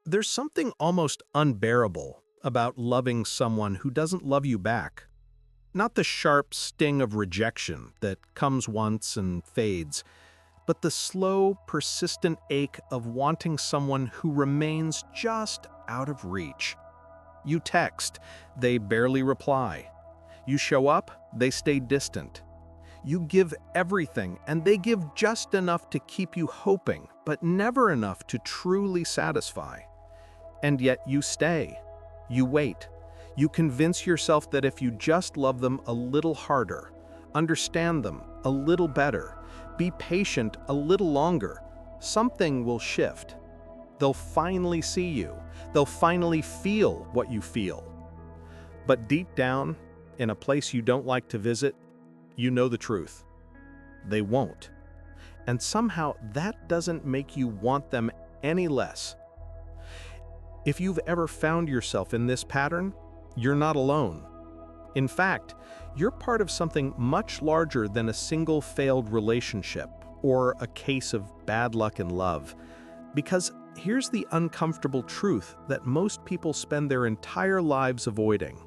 There's something almost unbearable about loving someone who doesn't love you back. Not the sharp sting of rejection that comes once and fades, but the slow, persistent ache of wanting someone who remains just out of reach. You text, they barely reply. You show up, they stay distant. You give everything, and they give just enough to keep you hoping, but never enough to truly satisfy. And yet you stay. You wait. You convince yourself that if you just love them a little harder, understand them a little better, be patient a little longer, something will shift. They'll finally see you. They'll finally feel what you feel. But deep down, in a place you don't like to visit, you know the truth. They won't. And somehow that doesn't make you want them any less. If you've ever found yourself in this pattern, you're not alone. In fact, you're part of something much larger than a single failed relationship or a case of bad luck in love. Because here's the uncomfortable truth that most people spend their entire lives avoiding.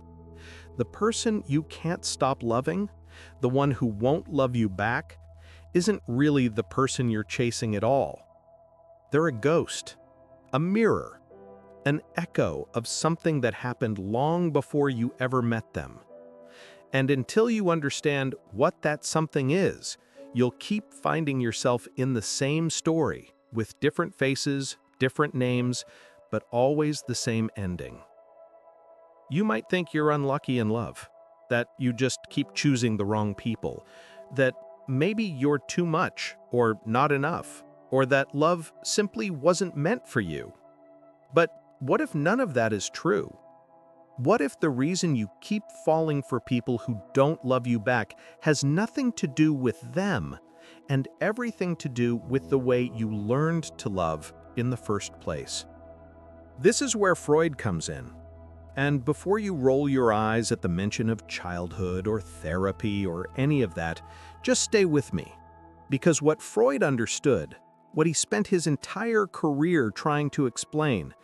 The person you can't stop loving, the one who won't love you back, isn't really the person you're chasing at all. They're a ghost, a mirror, an echo of something that happened long before you ever met them. And until you understand what that something is, you'll keep finding yourself in the same story, with different faces, different names, but always the same ending. You might think you're unlucky in love, that you just keep choosing the wrong people, that maybe you're too much or not enough, or that love simply wasn't meant for you. But what if none of that is true? What if the reason you keep falling for people who don't love you back has nothing to do with them and everything to do with the way you learned to love in the first place? This is where Freud comes in. And before you roll your eyes at the mention of childhood or therapy or any of that, just stay with me. Because what Freud understood, what he spent his entire career trying to explain,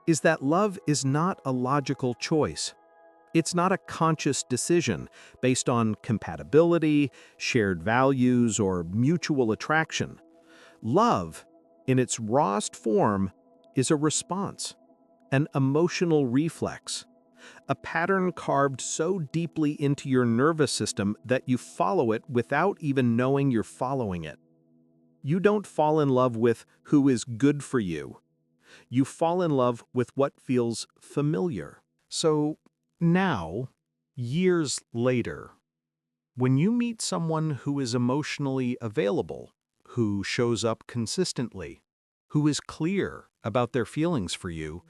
is that love is not a logical choice. It's not a conscious decision based on compatibility, shared values, or mutual attraction. Love, in its rawest form, is a response, an emotional reflex, a pattern carved so deeply into your nervous system that you follow it without even knowing you're following it. You don't fall in love with who is good for you. You fall in love with what feels familiar. So now, years later, when you meet someone who is emotionally available, who shows up consistently, who is clear about their feelings for you,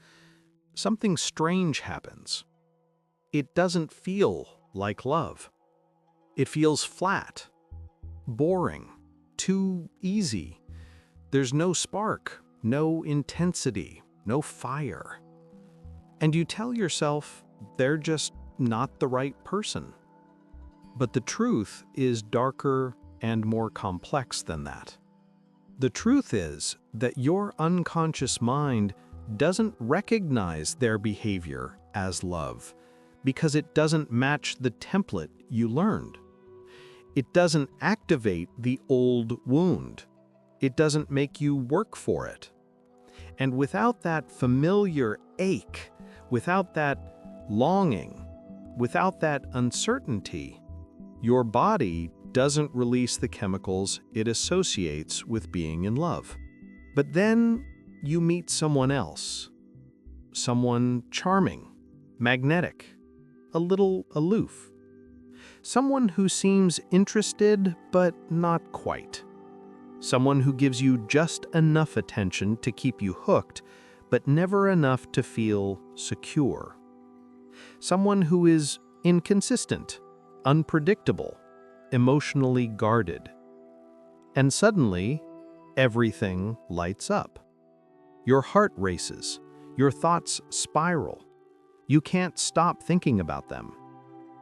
something strange happens. It doesn't feel like love. It feels flat, boring, too easy. There's no spark, no intensity, no fire. And you tell yourself they're just not the right person. But the truth is darker and more complex than that. The truth is that your unconscious mind doesn't recognize their behavior as love because it doesn't match the template you learned. It doesn't activate the old wound. It doesn't make you work for it. And without that familiar ache, without that longing, without that uncertainty, your body doesn't release the chemicals it associates with being in love. But then you meet someone else, someone charming, magnetic, a little aloof, someone who seems interested but not quite, someone who gives you just enough attention to keep you hooked but never enough to feel secure, someone who is inconsistent, unpredictable, emotionally guarded. And suddenly, everything lights up. Your heart races, your thoughts spiral. You can't stop thinking about them.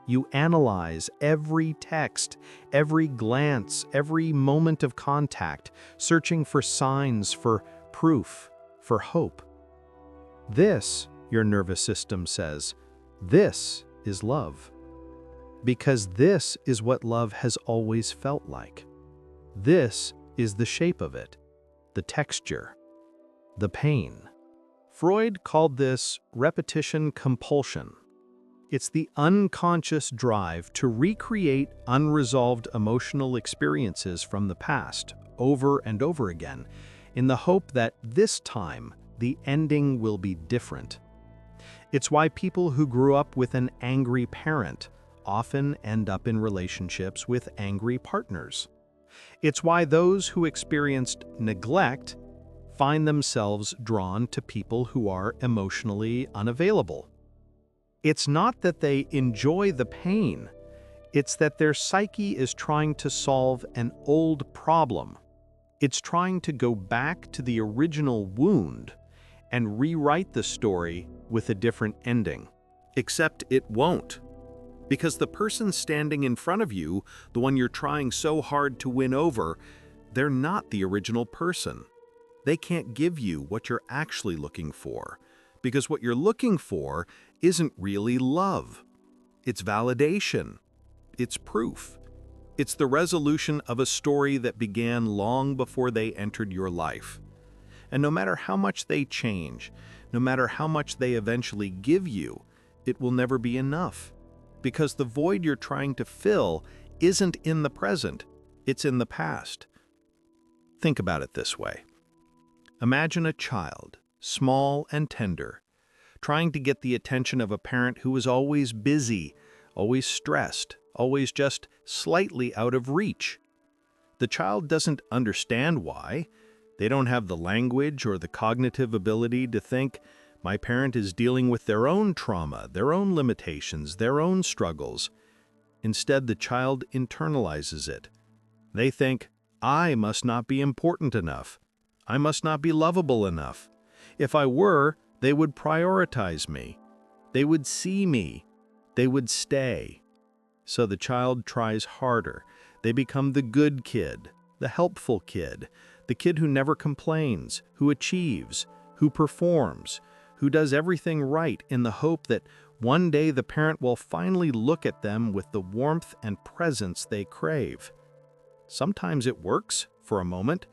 You analyze every text, every glance, every moment of contact, searching for signs, for proof, for hope. This, your nervous system says, this is love. Because this is what love has always felt like. This is the shape of it, the texture, the pain. Freud called this repetition compulsion. It's the unconscious drive to recreate unresolved emotional experiences from the past over and over again, in the hope that this time the ending will be different. It's why people who grew up with an angry parent often end up in relationships with angry partners. It's why those who experienced neglect find themselves drawn to people who are emotionally unavailable. It's not that they enjoy the pain, it's that their psyche is trying to solve an old problem. It's trying to go back to the original wound and rewrite the story with a different ending. Except it won't. Because the person standing in front of you, the one you're trying so hard to win over, they're not the original person. They can't give you what you're actually looking for, because what you're looking for isn't really love. It's validation. It's proof. It's the resolution of a story that began long before they entered your life. And no matter how much they change, no matter how much they eventually give you, it will never be enough. Because the void you're trying to fill isn't in the present, it's in the past. Think about it this way. Imagine a child, small and tender, trying to get the attention of a parent who is always busy, always stressed, always just slightly out of reach. The child doesn't understand why. They don't have the language or the cognitive ability to think, my parent is dealing with their own trauma, their own limitations, their own struggles. Instead, the child internalizes it. They think, I must not be important enough. I must not be lovable enough. If I were, they would prioritize me. They would see me. They would stay. So the child tries harder. They become the good kid, the helpful kid, the kid who never complains, who achieves, who performs, who does everything right in the hope that one day the parent will finally look at them with the warmth and presence they crave. Sometimes it works for a moment.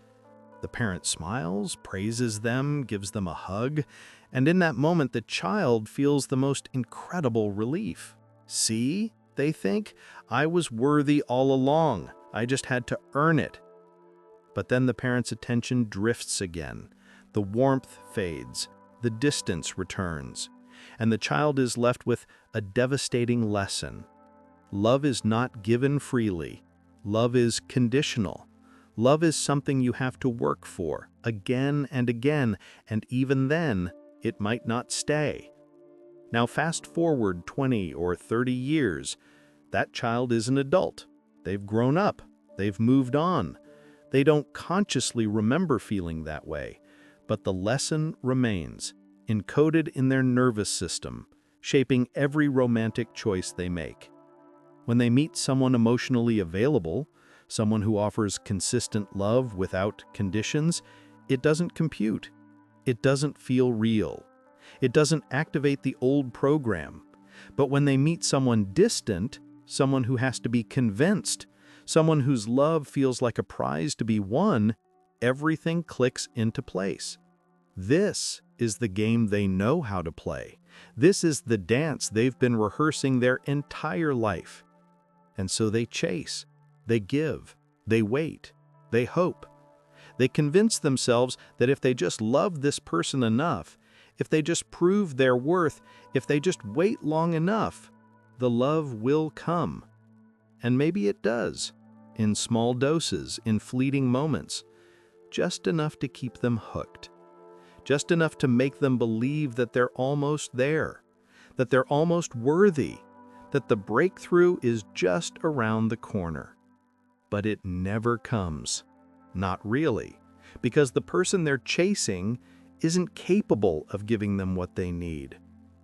The parent smiles, praises them, gives them a hug, and in that moment the child feels the most incredible relief. See, they think, I was worthy all along. I just had to earn it. But then the parent's attention drifts again. The warmth fades. The distance returns, and the child is left with a devastating lesson. Love is not given freely. Love is conditional. Love is something you have to work for again and again, and even then, it might not stay. Now fast forward 20 or 30 years, that child is an adult. They've grown up. They've moved on. They don't consciously remember feeling that way. But the lesson remains, encoded in their nervous system, shaping every romantic choice they make. When they meet someone emotionally available, someone who offers consistent love without conditions, it doesn't compute. It doesn't feel real. It doesn't activate the old program. But when they meet someone distant, someone who has to be convinced, someone whose love feels like a prize to be won, everything clicks into place. This is the game they know how to play. This is the dance they've been rehearsing their entire life. And so they chase, they give, they wait, they hope. They convince themselves that if they just love this person enough, if they just prove their worth, if they just wait long enough, the love will come. And maybe it does, in small doses, in fleeting moments, just enough to keep them hooked, just enough to make them believe that they're almost there, that they're almost worthy, that the breakthrough is just around the corner. But it never comes. Not really, because the person they're chasing isn't capable of giving them what they need.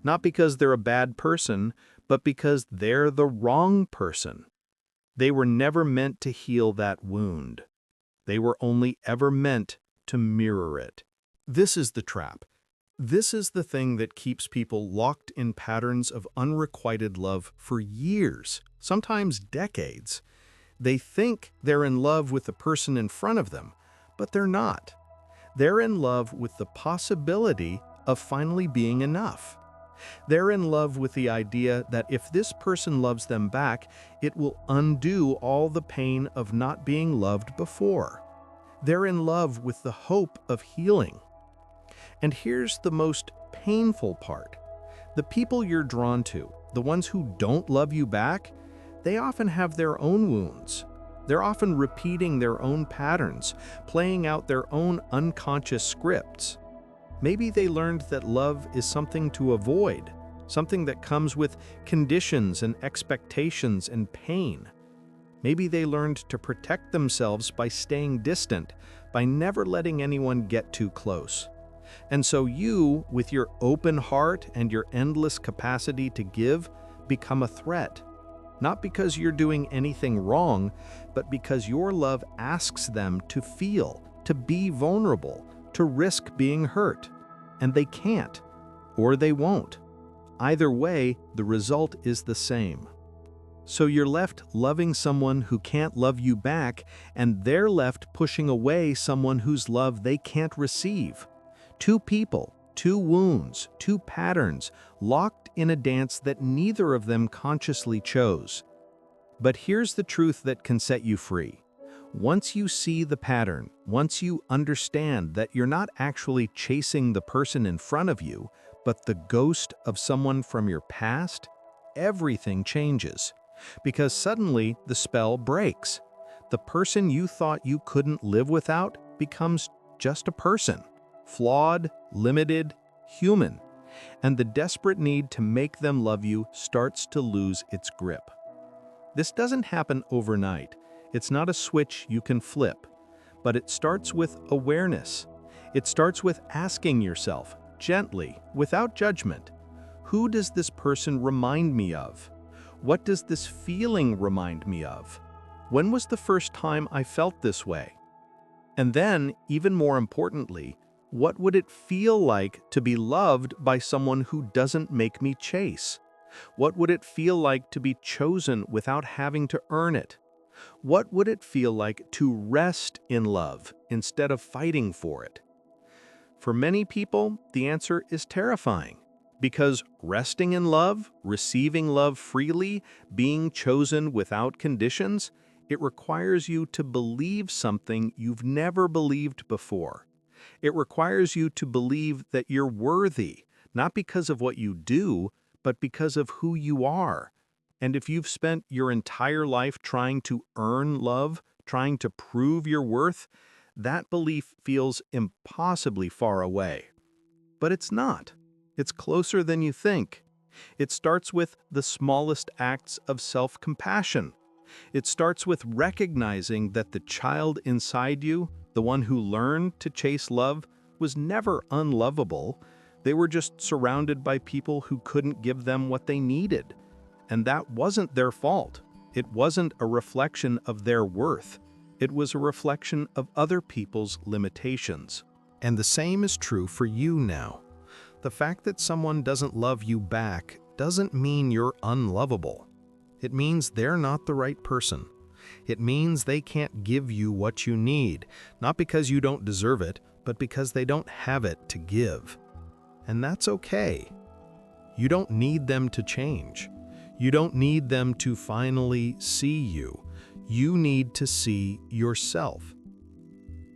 Not because they're a bad person, but because they're the wrong person. They were never meant to heal that wound. They were only ever meant to mirror it. This is the trap. This is the thing that keeps people locked in patterns of unrequited love for years, sometimes decades. They think they're in love with the person in front of them, but they're not. They're in love with the possibility of finally being enough. They're in love with the idea that if this person loves them back, it will undo all the pain of not being loved before. They're in love with the hope of healing. And here's the most painful part. The people you're drawn to, the ones who don't love you back, they often have their own wounds. They're often repeating their own patterns, playing out their own unconscious scripts. Maybe they learned that love is something to avoid, something that comes with conditions and expectations and pain. Maybe they learned to protect themselves by staying distant, by never letting anyone get too close. And so you, with your open heart and your endless capacity to give, become a threat. Not because you're doing anything wrong, but because your love asks them to feel, to be vulnerable, to risk being hurt. And they can't, or they won't. Either way, the result is the same. So you're left loving someone who can't love you back, and they're left pushing away someone whose love they can't receive. Two people, two wounds, two patterns, locked in a dance that neither of them consciously chose. But here's the truth that can set you free. Once you see the pattern, once you understand that you're not actually chasing the person in front of you, but the ghost of someone from your past, everything changes. Because suddenly the spell breaks. The person you thought you couldn't live without becomes just a person. Flawed, limited, human, and the desperate need to make them love you starts to lose its grip. This doesn't happen overnight. It's not a switch you can flip, but it starts with awareness. It starts with asking yourself, gently, without judgment, who does this person remind me of? What does this feeling remind me of? When was the first time I felt this way? And then, even more importantly, what would it feel like to be loved by someone who doesn't make me chase? What would it feel like to be chosen without having to earn it? What would it feel like to rest in love instead of fighting for it? For many people, the answer is terrifying, because resting in love, receiving love freely, being chosen without conditions, it requires you to believe something you've never believed before. It requires you to believe that you're worthy, not because of what you do, but because of who you are. And if you've spent your entire life trying to earn love, trying to prove your worth, that belief feels impossibly far away. But it's not. It's closer than you think. It starts with the smallest acts of self-compassion. It starts with recognizing that the child inside you, the one who learned to chase love, was never unlovable. They were just surrounded by people who couldn't give them what they needed. And that wasn't their fault. It wasn't a reflection of their worth. It was a reflection of other people's limitations. And the same is true for you now. The fact that someone doesn't love you back doesn't mean you're unlovable. It means they're not the right person. It means they can't give you what you need, not because you don't deserve it, but because they don't have it to give. And that's okay. You don't need them to change. You don't need them to finally see you. You need to see yourself.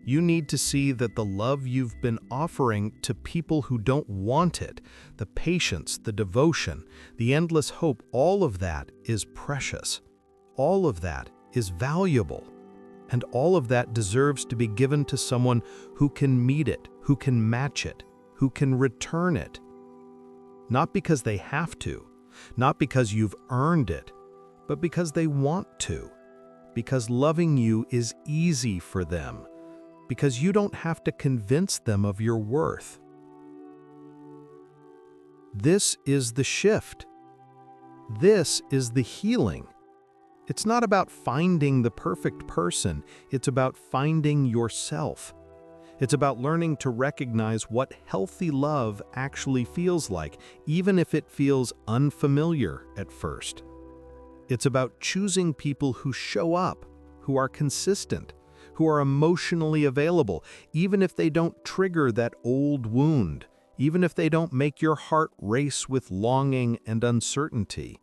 You need to see that the love you've been offering to people who don't want it, the patience, the devotion, the endless hope, all of that is precious. All of that is valuable. And all of that deserves to be given to someone who can meet it, who can match it, who can return it. Not because they have to, not because you've earned it, but because they want to. Because loving you is easy for them. Because you don't have to convince them of your worth. This is the shift. This is the healing. It's not about finding the perfect person, it's about finding yourself. It's about learning to recognize what healthy love actually feels like, even if it feels unfamiliar at first. It's about choosing people who show up, who are consistent, who are emotionally available, even if they don't trigger that old wound, even if they don't make your heart race with longing and uncertainty.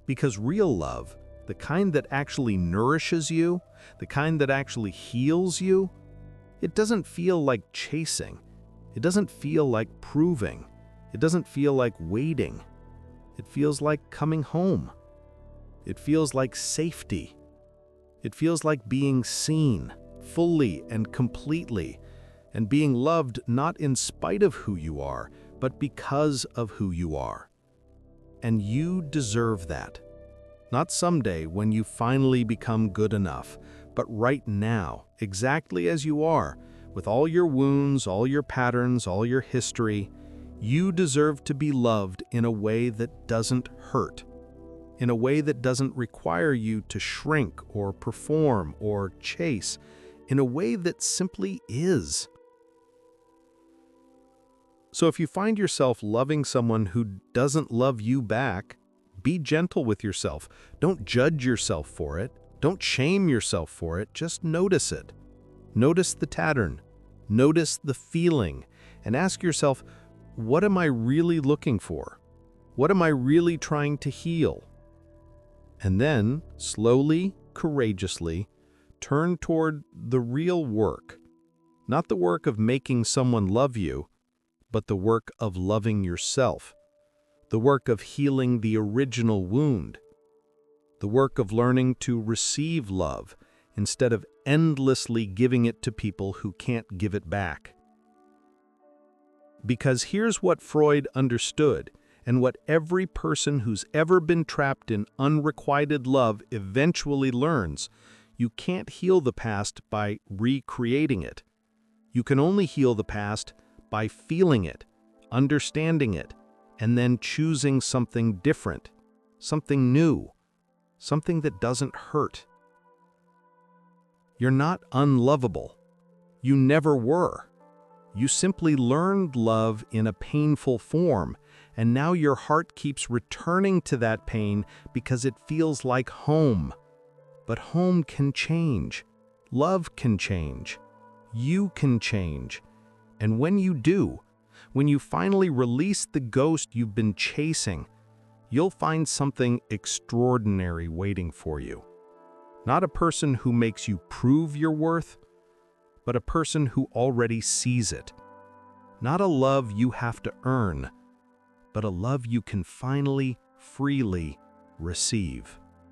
Because real love, the kind that actually nourishes you, the kind that actually heals you, it doesn't feel like chasing. It doesn't feel like proving. It doesn't feel like waiting. It feels like coming home. It feels like safety. It feels like being seen fully and completely, and being loved not in spite of who you are, but because of who you are. And you deserve that. Not someday when you finally become good enough, but right now, exactly as you are, with all your wounds, all your patterns, all your history, you deserve to be loved in a way that doesn't hurt, in a way that doesn't require you to shrink or perform or chase, in a way that simply is. So if you find yourself loving someone who doesn't love you back, be gentle with yourself. Don't judge yourself for it. Don't shame yourself for it. Just notice it. Notice the pattern. Notice the feeling. And ask yourself, what am I really looking for? What am I really trying to heal? And then, slowly, courageously, turn toward the real work. Not the work of making someone love you, but the work of loving yourself. The work of healing the original wound. The work of learning to receive love instead of endlessly giving it to people who can't give it back. Because here's what Freud understood, and what every person who's ever been trapped in unrequited love eventually learns: you can't heal the past by recreating it. You can only heal the past by feeling it, understanding it, and then choosing something different, something new, something that doesn't hurt. You're not unlovable. You never were. You simply learned love in a painful form, and now your heart keeps returning to that pain because it feels like home. But home can change. Love can change. You can change. And when you do, when you finally release the ghost you've been chasing, you'll find something extraordinary waiting for you. Not a person who makes you prove your worth, but a person who already sees it. Not a love you have to earn, but a love you can finally, freely receive.